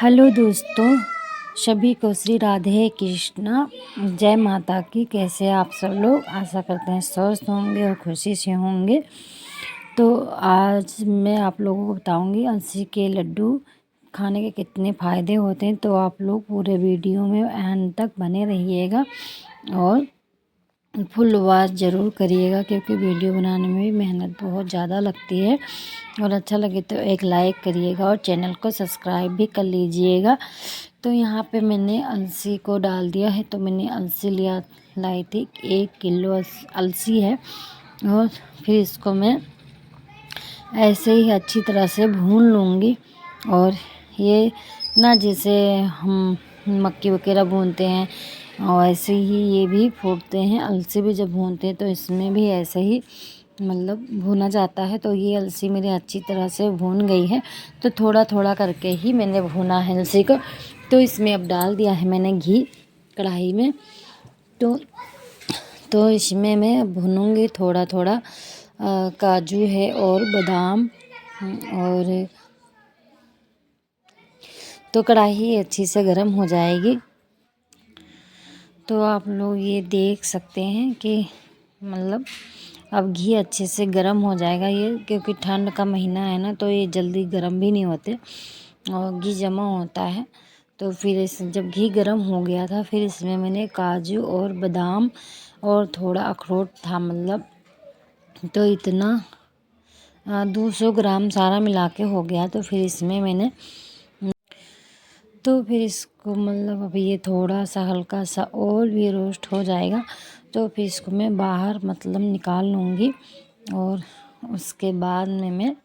Hello दोस्तों, सभी को श्री राधे कृष्णा। जय माता की। कैसे आप सब लोग? आशा करते हैं स्वस्थ होंगे और खुशी से होंगे। तो आज मैं आप लोगों को बताऊंगी अलसी के लड्डू खाने के कितने फ़ायदे होते हैं। तो आप लोग पूरे वीडियो में एंड तक बने रहिएगा और फुल वॉच ज़रूर करिएगा, क्योंकि वीडियो बनाने में भी मेहनत बहुत ज़्यादा लगती है। और अच्छा लगे तो एक लाइक करिएगा और चैनल को सब्सक्राइब भी कर लीजिएगा। तो यहाँ पे मैंने अलसी को डाल दिया है। तो मैंने अलसी लाई थी 1 किलो अलसी है। और फिर इसको मैं ऐसे ही अच्छी तरह से भून लूँगी। और ये ना जैसे हम मक्की वगैरह भूनते हैं और ऐसे ही ये भी फूटते हैं। अलसी भी जब भूनते हैं तो इसमें भी ऐसे ही मतलब भुना जाता है। तो ये अलसी मेरी अच्छी तरह से भून गई है। तो थोड़ा थोड़ा करके ही मैंने भुना है अलसी को। तो इसमें अब डाल दिया है मैंने घी कढ़ाई में। तो इसमें मैं भूनूंगी थोड़ा थोड़ा काजू है और बादाम। और तो कढ़ाई अच्छी से गर्म हो जाएगी। तो आप लोग ये देख सकते हैं कि मतलब अब घी अच्छे से गर्म हो जाएगा। ये क्योंकि ठंड का महीना है ना, तो ये जल्दी गर्म भी नहीं होते और घी जमा होता है। तो फिर जब घी गर्म हो गया था, फिर इसमें मैंने काजू और बादाम और थोड़ा अखरोट था मतलब। तो इतना 200 ग्राम सारा मिला के हो गया। तो फिर इसमें मैंने तो फिर इसको मतलब अभी ये थोड़ा सा हल्का सा और भी रोस्ट हो जाएगा। तो फिर इसको मैं बाहर मतलब निकाल लूँगी। और उसके बाद में मैं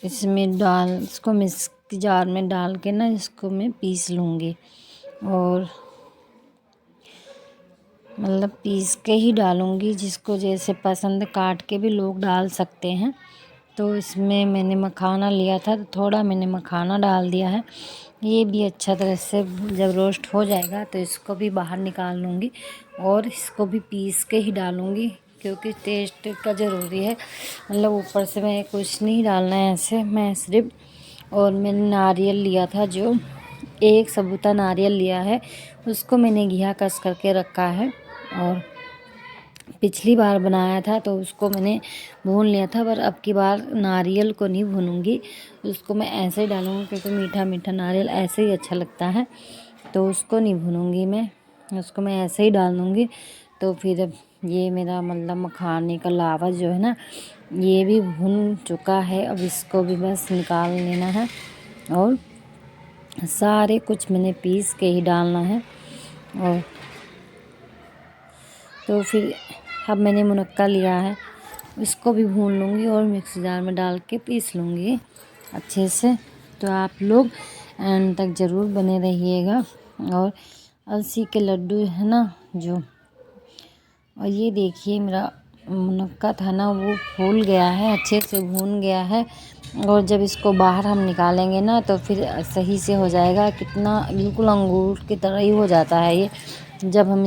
इसमें इसको मिक्सी जार में डाल के ना इसको मैं पीस लूँगी। और मतलब पीस के ही डालूँगी, जिसको जैसे पसंद काट के भी लोग डाल सकते हैं। तो इसमें मैंने मखाना लिया था, तो थोड़ा मैंने मखाना डाल दिया है। ये भी अच्छा तरह से जब रोस्ट हो जाएगा तो इसको भी बाहर निकाल लूँगी और इसको भी पीस के ही डालूँगी, क्योंकि टेस्ट का ज़रूरी है। मतलब ऊपर से मैं कुछ नहीं डालना है ऐसे, मैं सिर्फ और मैंने नारियल लिया था, जो एक सबूता नारियल लिया है, उसको मैंने घिया कस करके रखा है। और पिछली बार बनाया था तो उसको मैंने भून लिया था, पर अब की बार नारियल को नहीं भूनूंगी, उसको मैं ऐसे ही डालूँगी, क्योंकि मीठा मीठा नारियल ऐसे ही अच्छा लगता है। तो उसको नहीं भूनूंगी मैं, उसको मैं ऐसे ही डाल दूँगी। तो फिर अब ये मेरा मतलब मखाने का लावा जो है ना, ये भी भुन चुका है। अब इसको भी बस निकाल लेना है और सारे कुछ मैंने पीस के ही डालना है। और तो फिर अब मैंने मुनक्का लिया है, इसको भी भून लूँगी और मिक्सी जार में डाल के पीस लूँगी अच्छे से। तो आप लोग एंड तक ज़रूर बने रहिएगा। और अलसी के लड्डू है ना जो, और ये देखिए मेरा मुनक्का था ना, वो फूल गया है, अच्छे से भून गया है। और जब इसको बाहर हम निकालेंगे ना तो फिर सही से हो जाएगा। कितना बिल्कुल अंगूर की तरह ही हो जाता है ये, जब हम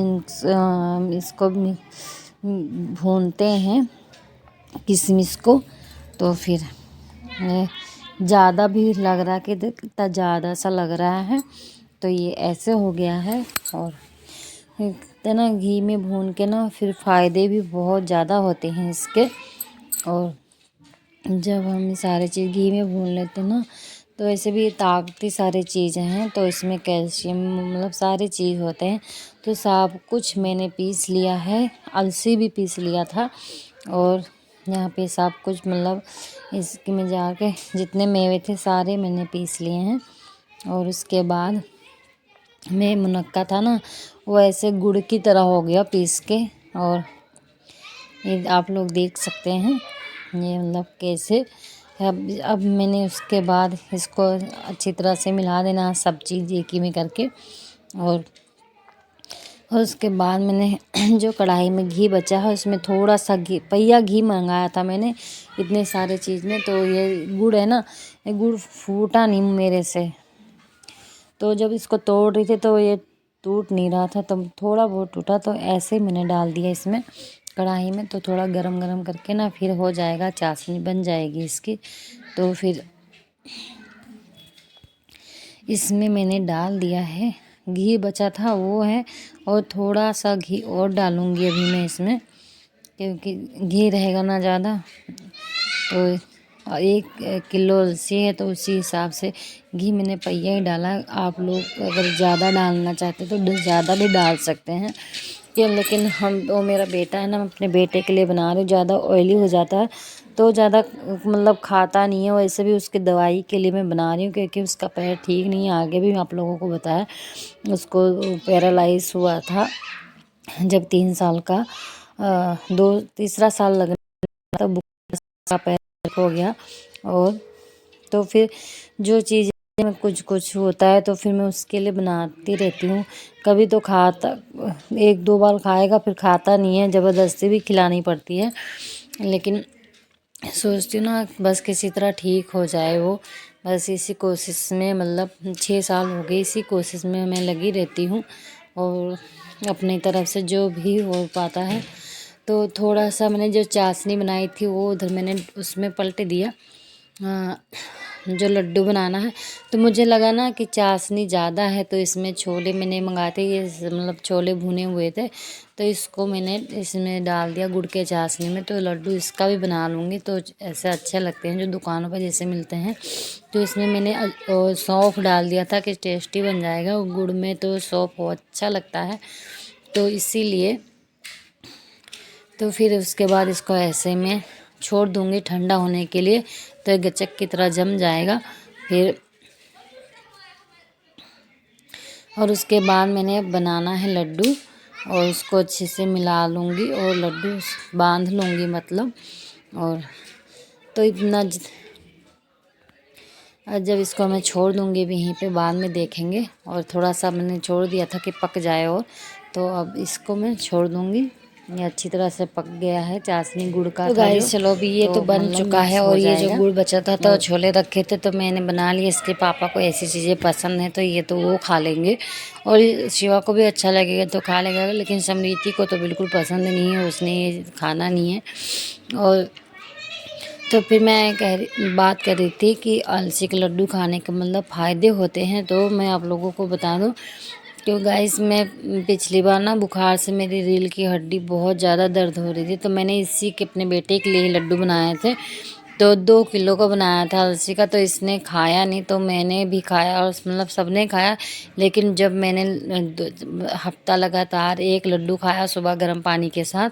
इसको भूनते हैं किशमिश को। तो फिर ज़्यादा भी लग रहा है कि कितना ज़्यादा सा लग रहा है। तो ये ऐसे हो गया है। और इतना घी में भून के ना फिर फ़ायदे भी बहुत ज़्यादा होते हैं इसके। और जब हम सारे चीज़ घी में भून लेते हैं ना, तो ऐसे भी ताकती सारी चीज़ें हैं। तो इसमें कैल्शियम मतलब सारी चीज़ होते हैं। तो सब कुछ मैंने पीस लिया है, अलसी भी पीस लिया था। और यहाँ पे सब कुछ मतलब इसके में जाके जितने मेवे थे सारे मैंने पीस लिए हैं। और उसके बाद में मुनक्का था ना, वो ऐसे गुड़ की तरह हो गया पीस के। और ये आप लोग देख सकते हैं ये मतलब कैसे। अब मैंने उसके बाद इसको अच्छी तरह से मिला देना सब चीज़ एक ही में करके। और उसके बाद मैंने जो कढ़ाई में घी बचा है उसमें थोड़ा सा घी, पहिया घी मंगाया था मैंने इतने सारे चीज़ में। तो ये गुड़ है ना, ये गुड़ फूटा नहीं मेरे से। तो जब इसको तोड़ रही थी तो ये टूट नहीं रहा था, तो थोड़ा बहुत टूटा, तो ऐसे मैंने डाल दिया इसमें कढ़ाई में, तो थोड़ा गरम गरम करके ना फिर हो जाएगा, चाशनी बन जाएगी इसकी। तो फिर इसमें मैंने डाल दिया है घी, बचा था वो है, और थोड़ा सा घी और डालूँगी अभी मैं इसमें, क्योंकि घी रहेगा ना ज़्यादा। तो 1 किलो अलसी है तो उसी हिसाब से घी मैंने पहिया ही डाला। आप लोग अगर ज़्यादा डालना चाहते तो ज़्यादा भी डाल सकते हैं, लेकिन वो मेरा बेटा है ना, मैं अपने बेटे के लिए बना रही हूँ। ज़्यादा ऑयली हो जाता है तो ज़्यादा मतलब खाता नहीं है। वैसे भी उसकी दवाई के लिए मैं बना रही हूँ, क्योंकि उसका पैर ठीक नहीं है। आगे भी आप लोगों को बताया, उसको पैरालाइज हुआ था जब 3 साल का, तीसरा साल लगना था, बुखार का पैर हो गया। और तो फिर जो चीज़ में कुछ कुछ होता है तो फिर मैं उसके लिए बनाती रहती हूँ। कभी तो खाता, 1-2 बार खाएगा, फिर खाता नहीं है, ज़बरदस्ती भी खिलानी पड़ती है। लेकिन सोचती हूँ ना बस किसी तरह ठीक हो जाए वो, बस इसी कोशिश में, मतलब 6 साल हो गए इसी कोशिश में मैं लगी रहती हूँ। और अपनी तरफ से जो भी हो पाता है। तो थोड़ा सा मैंने जो चाशनी बनाई थी वो उधर मैंने उसमें पलट दिया, जो लड्डू बनाना है। तो मुझे लगा ना कि चाशनी ज़्यादा है, तो इसमें छोले मैंने मंगाए थे, ये मतलब छोले भुने हुए थे, तो इसको मैंने इसमें डाल दिया गुड़ के चाशनी में। तो लड्डू इसका भी बना लूँगी, तो ऐसे अच्छे लगते हैं जो दुकानों पर जैसे मिलते हैं। तो इसमें मैंने सौंफ डाल दिया था कि टेस्टी बन जाएगा, और गुड़ में तो सौंफ बहुत अच्छा लगता है, तो इसीलिए। तो फिर उसके बाद इसको ऐसे में छोड़ दूँगी ठंडा होने के लिए, तो गचक की तरह जम जाएगा फिर। और उसके बाद मैंने बनाना है लड्डू, और उसको अच्छे से मिला लूँगी और लड्डू बांध लूँगी मतलब। और तो इतना जब इसको मैं छोड़ दूँगी यहीं पे, बाद में देखेंगे। और थोड़ा सा मैंने छोड़ दिया था कि पक जाए, और तो अब इसको मैं छोड़ दूँगी। ये अच्छी तरह से पक गया है, चाशनी गुड़ का तो था गाइस जो, चलो अभी ये तो बन मतलब चुका है। मिक्स हो और ये जो जाएगा। गुड़ बचा था तो छोले रखे थे तो मैंने बना लिया। इसके पापा को ऐसी चीज़ें पसंद है तो ये तो वो खा लेंगे, और शिवा को भी अच्छा लगेगा तो खा लेगा, लेकिन समृति को तो बिल्कुल पसंद नहीं है, उसने ये खाना नहीं है। और तो फिर मैं बात कर रही थी कि अलसी के लड्डू खाने के मतलब फ़ायदे होते हैं। तो मैं आप लोगों को बता दूं, तो गाइस मैं पिछली बार ना बुखार से मेरी रीढ़ की हड्डी बहुत ज़्यादा दर्द हो रही थी, तो मैंने इसी के अपने बेटे के लिए ही लड्डू बनाए थे। तो 2 किलो का बनाया था अलसी का, तो इसने खाया नहीं, तो मैंने भी खाया, और मतलब सबने खाया। लेकिन जब मैंने हफ्ता लगातार 1 लड्डू खाया सुबह गर्म पानी के साथ,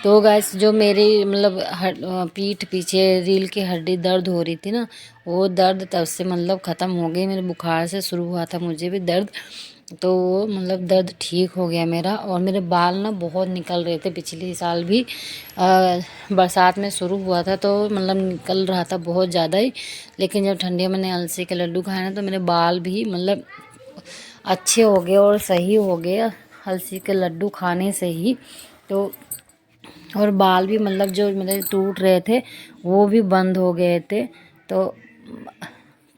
तो गैस जो मेरी मतलब पीठ पीछे रीढ़ की हड्डी दर्द हो रही थी ना, वो दर्द तब से मतलब ख़त्म हो गई। मेरे बुखार से शुरू हुआ था मुझे भी दर्द, तो वो मतलब दर्द ठीक हो गया मेरा। और मेरे बाल ना बहुत निकल रहे थे, पिछले साल भी बरसात में शुरू हुआ था तो मतलब निकल रहा था बहुत ज़्यादा ही। लेकिन जब ठंडियों में मैंने अलसी के लड्डू खाए ना, तो मेरे बाल भी मतलब अच्छे हो गए और सही हो गए अलसी के लड्डू खाने से ही। तो और बाल भी मतलब जो मेरे टूट रहे थे वो भी बंद हो गए थे। तो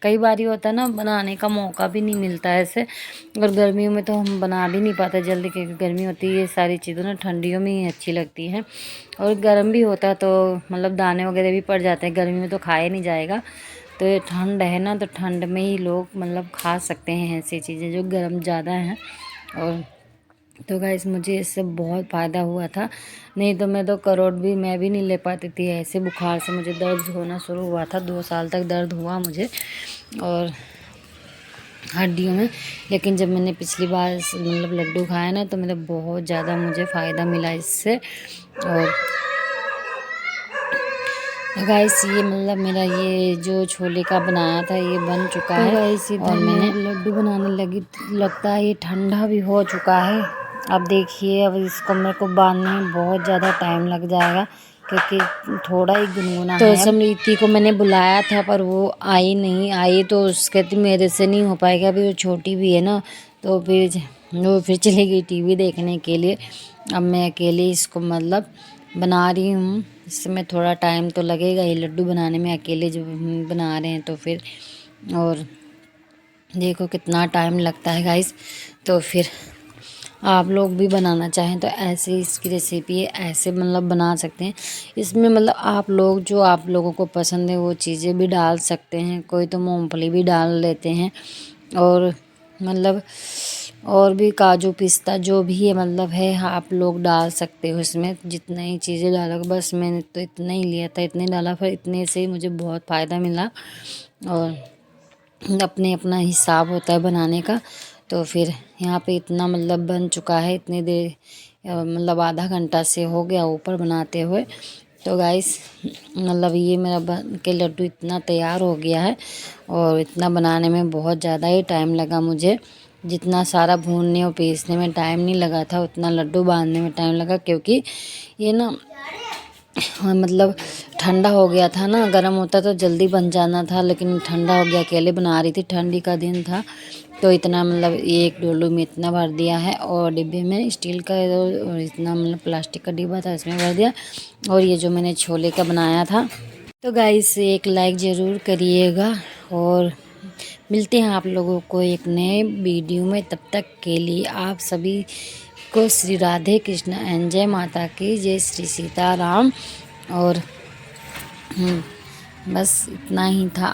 कई बार ये होता है ना, बनाने का मौका भी नहीं मिलता है ऐसे, और गर्मियों में तो हम बना भी नहीं पाते जल्दी, क्योंकि गर्मी होती है। ये सारी चीज़ें ना ठंडियों में ही अच्छी लगती हैं, और गर्म भी होता है तो मतलब दाने वगैरह भी पड़ जाते हैं। गर्मी में तो खाया नहीं जाएगा, तो ये ठंड है ना, तो ठंड में ही लोग मतलब खा सकते हैं ऐसी चीज़ें जो गर्म ज़्यादा हैं। और तो गाइस मुझे इससे बहुत फ़ायदा हुआ था, नहीं तो मैं तो करोड़ भी मैं भी नहीं ले पाती थी। ऐसे बुखार से मुझे दर्द होना शुरू हुआ था, 2 साल तक दर्द हुआ मुझे और हड्डियों में। लेकिन जब मैंने पिछली बार मतलब लड्डू खाया ना, तो मेरा बहुत ज़्यादा मुझे फ़ायदा मिला इससे। और गाइस ये मतलब मेरा ये जो छोले का बनाया था ये बन चुका है। गाइस और इधर मैंने मैं लड्डू बनाने लगी, लगता है ये ठंडा भी हो चुका है। अब देखिए, अब इसको मेरे को बांधने में बहुत ज़्यादा टाइम लग जाएगा, क्योंकि थोड़ा ही गुनगुना तो है। अब समृति को मैंने बुलाया था पर वो आई नहीं आई, तो उसके कहती मेरे से नहीं हो पाएगा, अभी वो छोटी भी है ना। तो फिर वो फिर चली गई टीवी देखने के लिए। अब मैं अकेले इसको मतलब बना रही हूँ, इसमें थोड़ा टाइम तो लगेगा ये लड्डू बनाने में, अकेले जो बना रहे हैं तो फिर। और देखो कितना टाइम लगता है गाइस। तो फिर आप लोग भी बनाना चाहें तो ऐसे इसकी रेसिपी ऐसे मतलब बना सकते हैं। इसमें मतलब आप लोग जो आप लोगों को पसंद है वो चीज़ें भी डाल सकते हैं, कोई तो मूंगफली भी डाल लेते हैं और मतलब और भी काजू पिस्ता जो भी है मतलब है आप लोग डाल सकते हो इसमें, जितना ही चीज़ें डालोगे। बस मैंने तो इतना ही लिया था, इतने डाला, फिर इतने से ही मुझे बहुत फ़ायदा मिला और अपने अपना हिसाब होता है बनाने का। तो फिर यहाँ पे इतना मतलब बन चुका है, इतनी देर मतलब आधा घंटा से हो गया ऊपर बनाते हुए। तो गाइस मतलब ये मेरा बन के लड्डू इतना तैयार हो गया है और इतना बनाने में बहुत ज़्यादा ही टाइम लगा मुझे। जितना सारा भूनने और पीसने में टाइम नहीं लगा था उतना लड्डू बांधने में टाइम लगा, क्योंकि ये ना मतलब ठंडा हो गया था ना, गर्म होता तो जल्दी बन जाना था, लेकिन ठंडा हो गया। अकेले बना रही थी, ठंडी का दिन था, तो इतना मतलब एक डोलू में इतना भर दिया है और डिब्बे में स्टील का और इतना मतलब प्लास्टिक का डिब्बा था इसमें भर दिया। और ये जो मैंने छोले का बनाया था। तो गाइस एक लाइक ज़रूर करिएगा और मिलते हैं आप लोगों को एक नए वीडियो में। तब तक के लिए आप सभी को श्री राधे कृष्ण एंड जय माता की जय, श्री सीताराम। और बस इतना ही था।